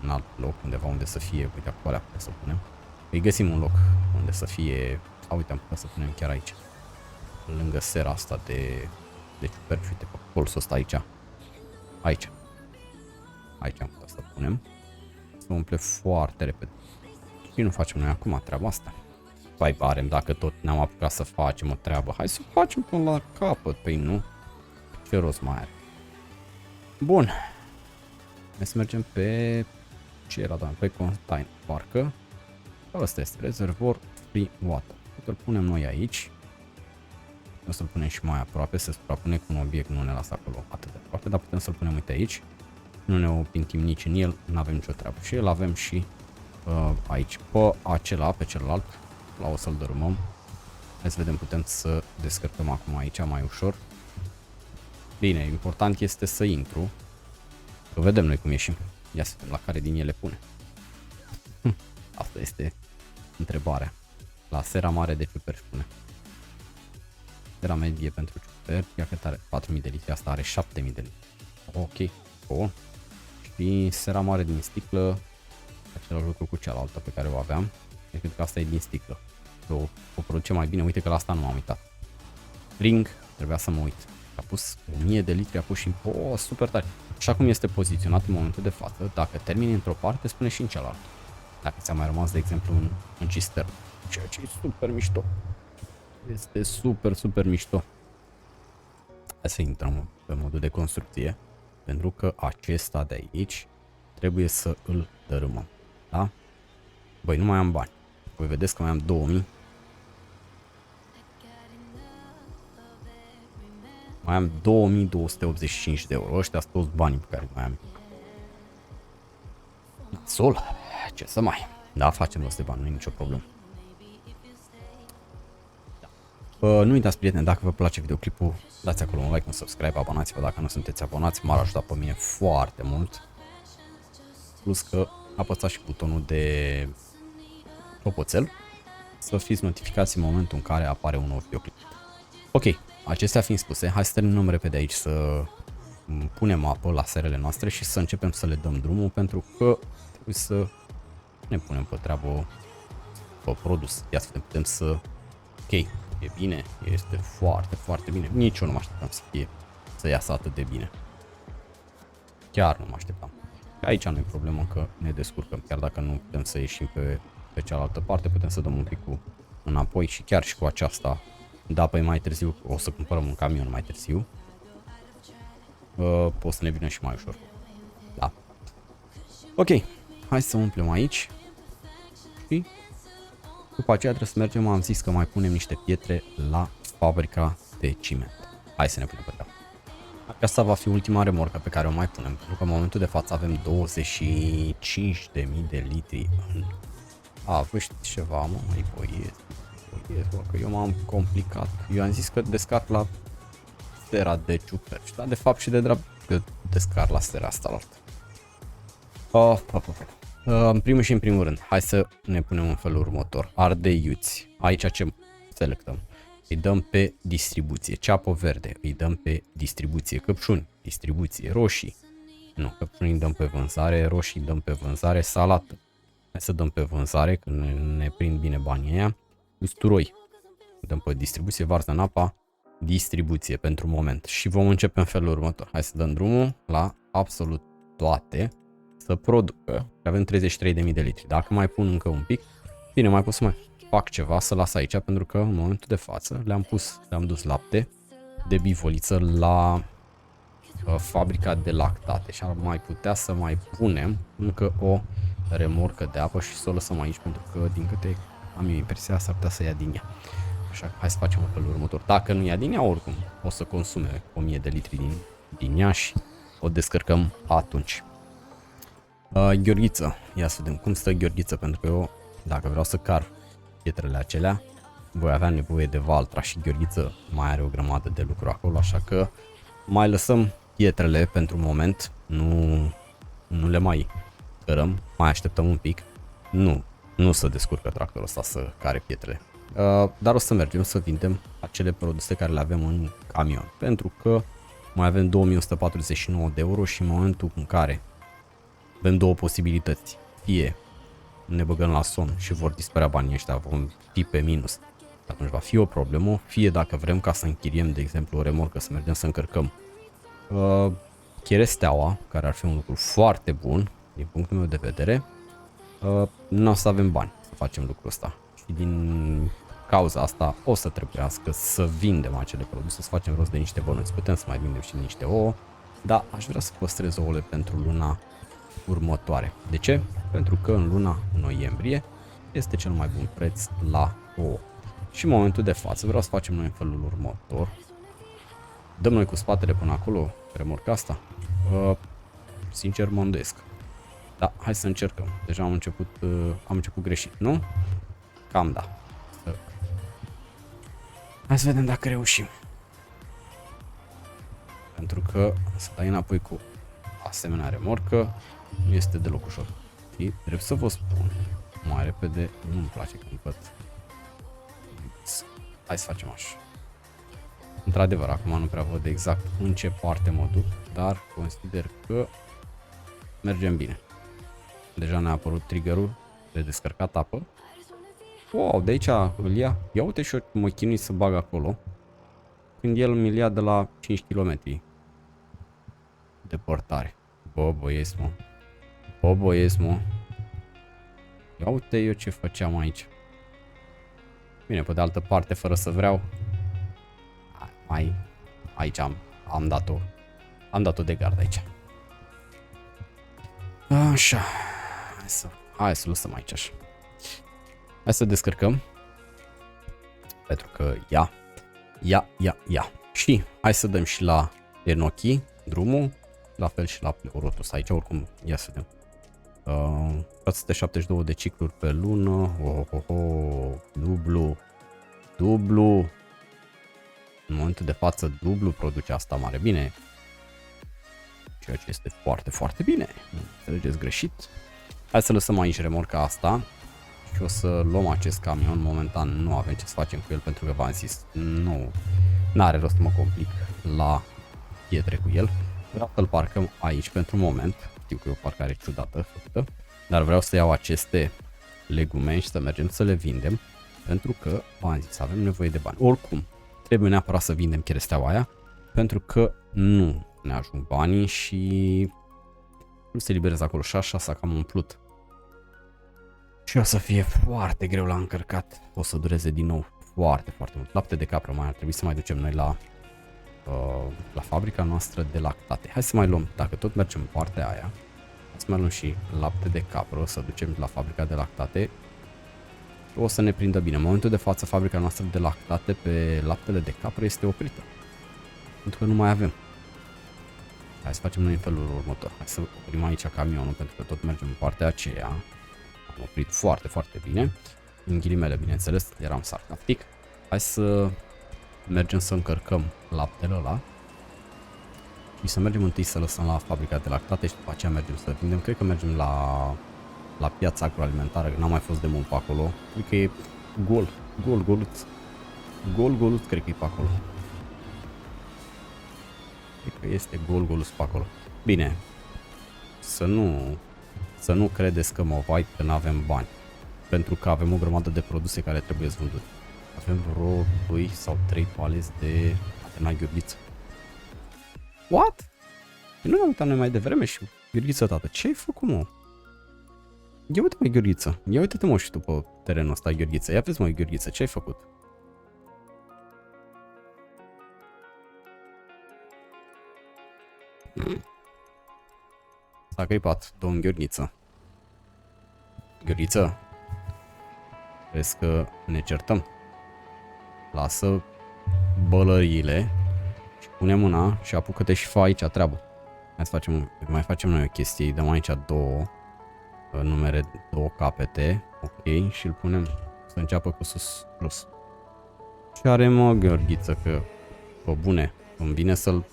alt loc undeva unde să fie, uite, acolo putem să punem. Îi găsim un loc unde să fie, sau uite, am putea să punem chiar aici. Lângă sera asta de ciuperci, uite, pe colțul ăsta aici. Aici am putea să punem. Să umple foarte repede. Și nu facem noi acum treaba asta. Pai barem, dacă tot ne-am apucat să facem o treabă, hai să facem până la capăt, păi nu? Ce rost mai are? Bun. Hai să mergem pe... ce era, doamne? Pe container, parcă. Ăsta este rezervor free water. Îl punem noi aici. O să-l punem și mai aproape, se suprapune cu un obiect, nu ne lasă acolo atât de aproape, dar putem să-l punem, uite, aici. Nu ne opintim nici în el, nu avem nicio treabă. Și el avem și aici, pe celălalt, la o să-l dărâmăm. Hai să vedem, putem să descărcăm acum aici mai ușor. Bine, important este să intru. Să vedem noi cum ieșim. Ia să vedem la care din ele pune. Asta este întrebarea. La sera mare de ciuperci pune. Sera medie pentru ciuperci, ia cât are? 4000 de litri, asta are 7000 de litri. Ok, bun. Și sera mare din sticlă, același lucru cu cealaltă pe care o aveam. Eu cred că asta e din sticlă. O produce mai bine, uite că la asta nu m-am uitat. Ring, trebuia să mă uit. A pus 1000 de litri, a pus și... super tare. Așa cum este poziționat în momentul de față, dacă termini într-o parte, spune și în cealaltă. Dacă ți-a mai rămas, de exemplu, în cisternă. Ceea ce e super mișto. Este super mișto. Hai să intrăm pe modul de construcție, pentru că acesta de aici trebuie să îl dărâmăm. Da? Băi, nu mai am bani. Voi vedeți că mai am 2000. Mai am 2285 de euro. Ăștia sunt toți banii pe care mai am. Sol, ce să mai. Da, facem rost de bani, nu e nicio problemă. Nu uitați, prieteni, dacă vă place videoclipul, dați acolo un like, un subscribe, abonați-vă dacă nu sunteți abonați, m-ar ajuta pe mine foarte mult. Plus că apăsați și butonul de clopoțel să fiți notificați în momentul în care apare un nou videoclip. Ok, acestea fiind spuse, hai să terminăm repede aici să punem apă la serele noastre și să începem să le dăm drumul, pentru că trebuie să ne punem pe treabă pe produs. Ia să putem să... Ok, e bine, este foarte, foarte bine. Nici eu nu mă așteptam să iasă atât de bine. Chiar nu mă așteptam. Aici nu e problemă că ne descurcăm. Chiar dacă nu putem să ieșim pe cealaltă parte, putem să dăm un pic înapoi și chiar și cu aceasta, da, păi mai târziu o să cumpărăm un camion mai târziu. Pot să ne vină și mai ușor. Da. Ok, hai să umplem aici. Și după aceea trebuie să mergem, am zis că mai punem niște pietre la fabrica de ciment. Hai să ne punem pe treabă. Asta va fi ultima remorcă pe care o mai punem, pentru că în momentul de față avem 25.000 de litri în... vă știți ceva, mă, mai băieți, că eu m-am complicat. Eu am zis că descarc la stera de ciuperci, dar de fapt și de drept că descarc la stera asta la altă. În primul și în primul rând, hai să ne punem în felul următor. Ardeiuți. Aici ce selectăm? Îi dăm pe distribuție. Ceapă verde. Îi dăm pe distribuție. Căpșuni. Distribuție. Roșii. Nu, căpșuni îi dăm pe vânzare. Roșii îi dăm pe vânzare. Salată. Hai să dăm pe vânzare, că ne prind bine banii aia. Usturoi. Îi dăm pe distribuție. Varză în apa. Distribuție pentru moment. Și vom începe în felul următor. Hai să dăm drumul la absolut toate să producă. Avem 33.000 de litri. Dacă mai pun încă un pic, bine, mai pot să mai fac ceva, să las aici, pentru că în momentul de față le-am dus lapte de bivoliță la fabrica de lactate și ar mai putea să mai punem încă o remorcă de apă și să o lăsăm aici, pentru că din câte am eu impresia s-ar putea să ia din ea. Așa că hai să facem în felul următor. Dacă nu ia din ea, oricum o să consume 1000 de litri din ea și o descărcăm atunci. Gheorghiță, ia să vedem cum stă Gheorghiță, pentru că eu, dacă vreau să car pietrele acelea, voi avea nevoie de Valtra și Gheorghiță mai are o grămadă de lucru acolo, așa că mai lăsăm pietrele pentru moment, nu le mai cărăm, mai așteptăm un pic, nu se descurcă tractorul ăsta să care pietrele, dar o să mergem să vindem acele produse care le avem în camion, pentru că mai avem 2149 de euro și în momentul în care avem două posibilități, fie ne băgăm la somn și vor dispărea banii ăștia, vom fi pe minus, atunci va fi o problemă, fie dacă vrem ca să închiriem, de exemplu, o remorcă, să mergem să încărcăm cheresteaua, care ar fi un lucru foarte bun, din punctul meu de vedere, nu o să avem bani să facem lucrul ăsta și din cauza asta o să trebuiască să vindem acele produse, să facem rost de niște bănuți, putem să mai vindem și niște ouă, dar aș vrea să păstrez ouăle pentru luna următoare. De ce? Pentru că în luna noiembrie este cel mai bun preț la ouă. Și în momentul de față vreau să facem noi în felul următor. Dăm noi cu spatele până acolo remorca asta? Sincer mă îndoiesc. Da, hai să încercăm. Deja am început greșit, nu? Cam da. Hai să vedem dacă reușim. Pentru că să dai înapoi cu asemenea remorcă nu este deloc ușor. Și trebuie să vă spun mai repede, nu-mi place când văd. Hai să facem așa. Într-adevăr, acum nu prea văd exact în ce parte mă duc, dar consider că mergem bine. Deja ne-a apărut triggerul de descărcat apă. Wow, de aici îl ia. Ia uite și eu mă chinui să bag acolo. Când el mi-l ia de la 5 km departare. Bă, băieți, mă. Bă, băieți, mă. Ia uite eu ce făceam aici. Bine, pe de altă parte, fără să vreau, aici am dat-o de gard aici. Așa. Hai să lăsăm aici așa. Hai să descărcăm. Pentru că ia. Și hai să dăm și la Enochi drumul, la fel și la Pleurotus aici, oricum, ia să vedem. 472 de cicluri pe lună, dublu, în momentul de față dublu produce asta mare, bine, ceea ce este foarte, foarte bine, nu înțelegeți greșit. Hai să lăsăm aici remorca asta și o să luăm acest camion, momentan nu avem ce să facem cu el pentru că v-am zis, nu are rost să mă complic la pietre cu el, vreau să-l parcăm aici pentru moment, știu că e o parcare ciudată făcută, dar vreau să iau aceste legume și să mergem să le vindem pentru că, v-am zis, avem nevoie de bani. Oricum, trebuie neapărat să vindem cheresteaua aia pentru că nu ne ajung banii și nu se liberează acolo și așa s-a cam umplut. Și o să fie foarte greu la încărcat, o să dureze din nou foarte, foarte mult. Lapte de capră mai ar trebui să mai ducem noi la fabrica noastră de lactate. Hai să mai luăm, dacă tot mergem în partea aia, să mai luăm și lapte de capră, o să ducem la fabrica de lactate. O să ne prindă bine. În momentul de față, fabrica noastră de lactate pe laptele de capră este oprită. Pentru că nu mai avem. Hai să facem noi în felul următor. Hai să oprim aici camionul, pentru că tot mergem în partea aceea. Am oprit foarte, foarte bine. În ghilimele, bineînțeles, eram sarcastic. Hai să mergem să încărcăm laptele ăla. Și să mergem întâi să lăsăm la fabrica de lactate și după aceea mergem să vindem. Cred că mergem la piața agroalimentară, că n-am mai fost de mult pe acolo. Cred că e goluț, cred că e pe acolo. Cred că este goluț pe acolo. Bine, să nu credeți că mă vai că n-avem bani. Pentru că avem o grămadă de produse care trebuie vândute. Avem vreo 2 sau 3 paleți de Atena Gheorghiță. What? Nu ne-am uitat noi mai devreme și Gheorghiță, tată, ce ai făcut, mă? Ia uite, mă, Gheorghiță. Ia uite-te, mă, și tu pe terenul ăsta, Gheorghiță. Ia vezi, mă, Gheorghiță, ce ai făcut? S-a gripat, domn Gheorghiță. Gheorghiță, crezi că ne certăm? Lasă bălăriile și pune mâna și apucă-te și fă aici treabă. Mai facem noi o chestie, îi dăm aici două numere, două capete, ok, și îl punem să înceapă cu sus plus. Ce are, mă, Gheorghiță, că, pe bune, îmi vine să-l...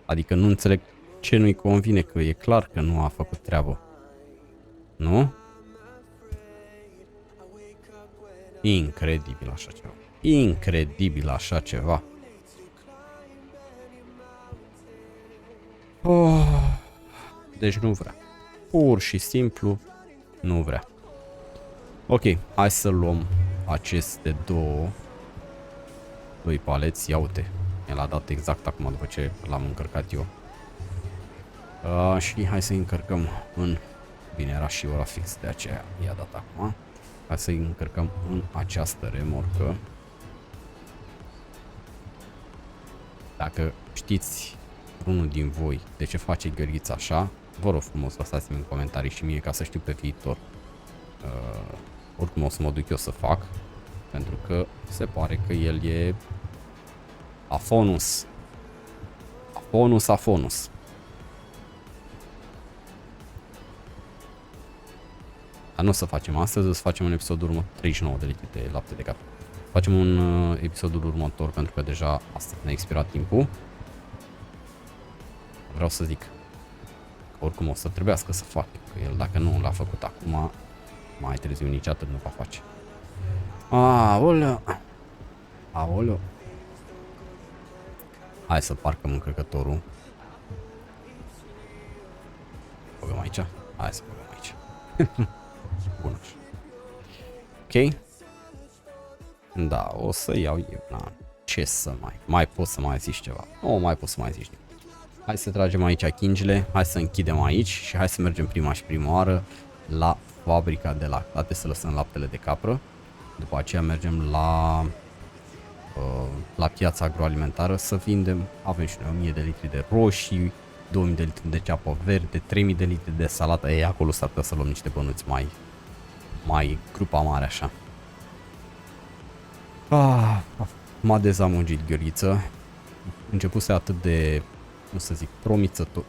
Adică nu înțeleg ce nu-i convine, că e clar că nu a făcut treabă. Nu? Incredibil așa ceva. Incredibil așa ceva. Oh, deci nu vrea. Pur și simplu nu vrea. Ok, hai să luăm aceste doi paleți. Ia uite, el a dat exact acum după ce l-am încărcat eu. Și hai să-i încărcăm în... Bine, era și ora fix, de aceea i-a dat acum. Hai să-i încărcăm în această remorcă. Dacă știți unul din voi de ce face Gheorghiță așa, vă rog frumos, lăsați-mi în comentarii și mie ca să știu pe viitor. Oricum o să mă duc eu să fac, pentru că se pare că el e afonus. Afonus. Dar nu o să facem astăzi, o să facem un episodul următor, 39 de litri de lapte de cap. Facem un episodul următor pentru că deja astăzi ne-a expirat timpul. Vreau să zic că oricum o să trebuiască să fac, că el dacă nu l-a făcut acum, mai târziu nici atât nu va face. Aoleu. Hai să parcăm încărcătorul. Băgăm aici? Hai să băgăm aici. Bun așa. Ok? Da, o să iau eu. Na, ce să mai pot să mai zici ceva? Nu mai pot să mai zici nimic. Hai să tragem aici chingile, hai să închidem aici și hai să mergem prima oară la fabrica de lactate să lăsăm laptele de capră. După aceea mergem la piața agroalimentară să vindem. Avem și noi 1000 de litri de roșii, 2000 de litri de ceapă verde, 3000 de litri de salată. Ei, acolo s-ar putea să luăm niște bănuți mai grupa mare așa. m-a dezamăgit Gheorghiță. Începuse atât de, cum să zic, promițător.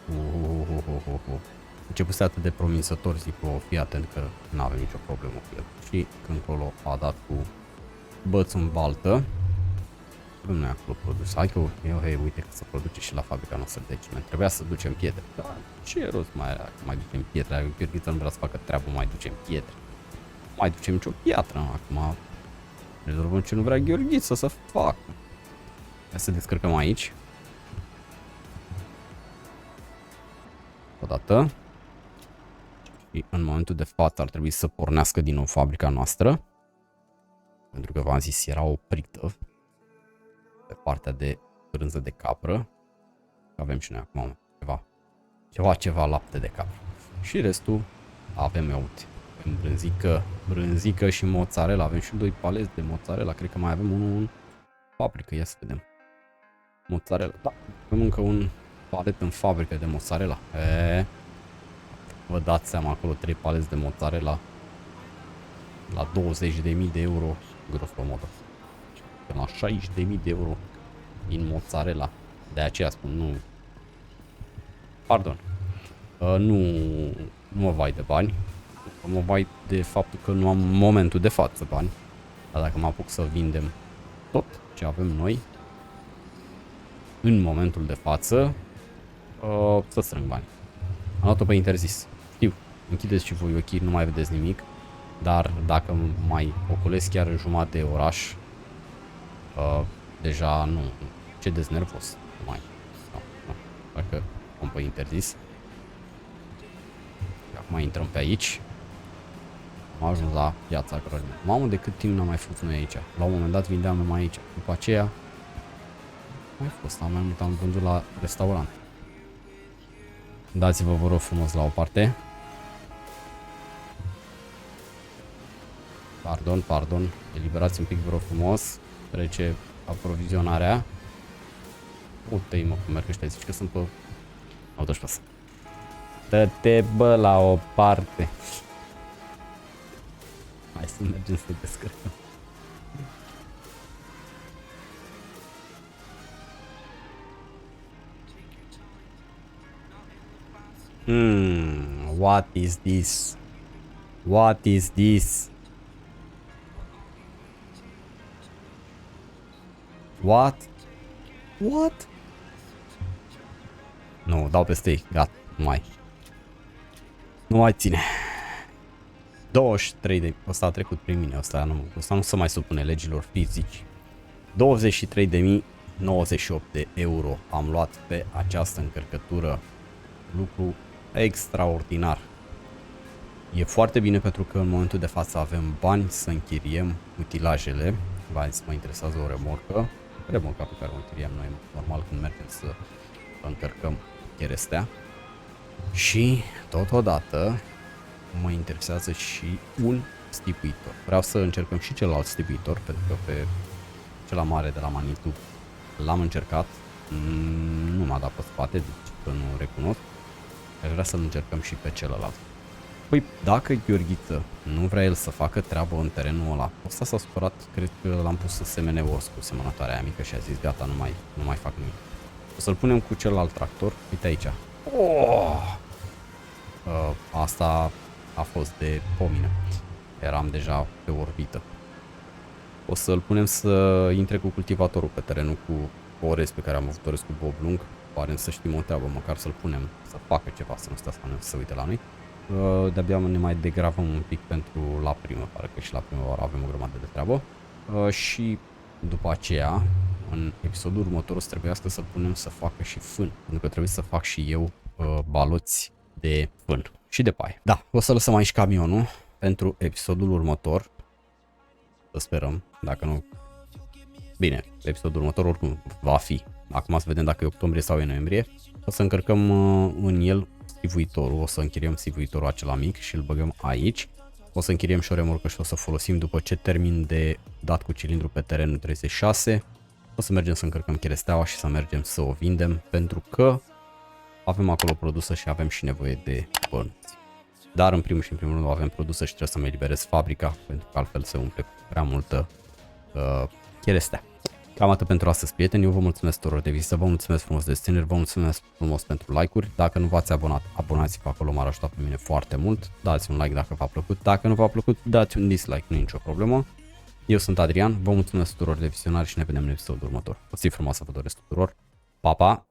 Începuse atât de promițător, zic, fii atent că nu avem nicio problemă cu el. Și când acolo a dat cu bățul în baltă. Avem noi acolo produs. Hai că hei, uite că se produce și la fabrica noastră de ciment. Trebuia să ducem pietre. Da, ce rost mai ducem pietre? Gheorghiță nu vrea să facă treabă, mai ducem pietre. Mai ducem nicio piatră acum. Rezolvăm ce nu vrea Gheorghiță să facă. Hai să descărcăm aici. Odată. Și în momentul de față ar trebui să pornească din nou fabrica noastră. Pentru că v-am zis, era oprită pe partea de brânză de capră. Avem și noi acum ceva lapte de capră. Și restul avem, uite, avem brânzică și mozzarella. Avem și 2 paleți de mozzarella. Cred că mai avem unul în fabrică. Ia să vedem. Mozzarella. Da, avem încă un palet în fabrică de mozzarella. Vă dați seama, acolo 3 paleți de mozzarella la 20.000 de euro. Grosomodo. La 60.000 de euro din mozzarella. De aceea spun, nu. Pardon. Nu mă vai de bani. Mă vai de faptul că nu am momentul de față bani. Dar dacă mă apuc să vindem tot ce avem noi în momentul de față, să strâng bani. Am luat-o pe interzis. Știu, închideți și voi ochii, nu mai vedeți nimic. Dar dacă mai ocolesc chiar jumătate de oraș, deja nu. Ce deznervos. Nu mai. Dacă am pe interzis. Acum intrăm pe aici. Am ajuns la piața Grădină. Mamă, de cât timp n-am mai fost noi aici. La un moment dat vindeam numai aici. După aceea mai fost, mai mult am vândut la restaurant. Dați-vă, vă rog frumos, la o parte. Pardon. Eliberați un pic, vă rog frumos. Trece aprovizionarea. Uite-i, mă, cum merg ăștia, zici că sunt pe autoșpasă. Dă-te, bă, la o parte. Hai să mergem să descărcăm. What is this? What is this? What? Nu, dau peste ei, gata, nu mai ține. 23 de... Ăsta a trecut prin mine, ăsta nu se mai supune legilor fizici. 23.098 de euro am luat pe această încărcătură. Lucru extraordinar. E foarte bine pentru că în momentul de față avem bani să închiriem utilajele. Mă interesează o remorcă. Remorca pe care o închiriem noi normal când mergem să încărcăm cherestea. Și totodată mă interesează și un stipuitor. Vreau să încercăm și celălalt stipuitor, pentru că pe cel mare de la Manitou l-am încercat. Nu m-a dat pe spate, deci că nu recunosc. Aș vrea să-l încercăm și pe celălalt. Păi dacă Gheorghiță nu vrea el să facă treabă în terenul ăla, ăsta s-a supărat, cred că l-am pus să semene ors cu semănătoarea aia mică și a zis gata, nu mai fac nimic. O să-l punem cu celălalt tractor, uite aici. Asta a fost de pomină. Eram deja pe orbită. O să-l punem să intre cu cultivatorul pe terenul cu orez pe care am avut orez cu bob lung. Pare să știm o treabă, măcar să-l punem să facă ceva, să nu stea să uite la noi. De-abia ne mai degravăm un pic pentru la primăvară, că și la primăvară avem o grămadă de treabă. Și după aceea, în episodul următor o să trebuiască să punem să facă și fân, pentru că trebuie să fac și eu baloți de fân și de paie. Da, o să lăsăm aici camionul pentru episodul următor. Să sperăm, dacă nu... Bine, episodul următor oricum va fi. Acum să vedem dacă e octombrie sau e noiembrie. O să încărcăm în el stivuitorul, o să închiriem stivuitorul acela mic și îl băgăm aici. O să închiriem și o remorcă și o să folosim după ce termin de dat cu cilindru pe terenul 36. O să mergem să încărcăm cheresteaua și să mergem să o vindem, pentru că avem acolo produsă și avem și nevoie de bănuți. Dar în primul și în primul rând avem produsă și trebuie să mă eliberez fabrica, pentru că altfel se umple cu prea multă cherestea. Cam atât pentru astăzi, prieteni. Eu vă mulțumesc tuturor de vizită, vă mulțumesc frumos de susținere, vă mulțumesc frumos pentru like-uri. Dacă nu v-ați abonat, abonați-vă acolo, m-ar ajuta pe mine foarte mult. Dați un like dacă v-a plăcut. Dacă nu v-a plăcut, dați un dislike, nu e nicio problemă. Eu sunt Adrian, vă mulțumesc tuturor de vizionare și ne vedem în episodul următor. O zi frumoasă vă doresc tuturor. Pa, pa!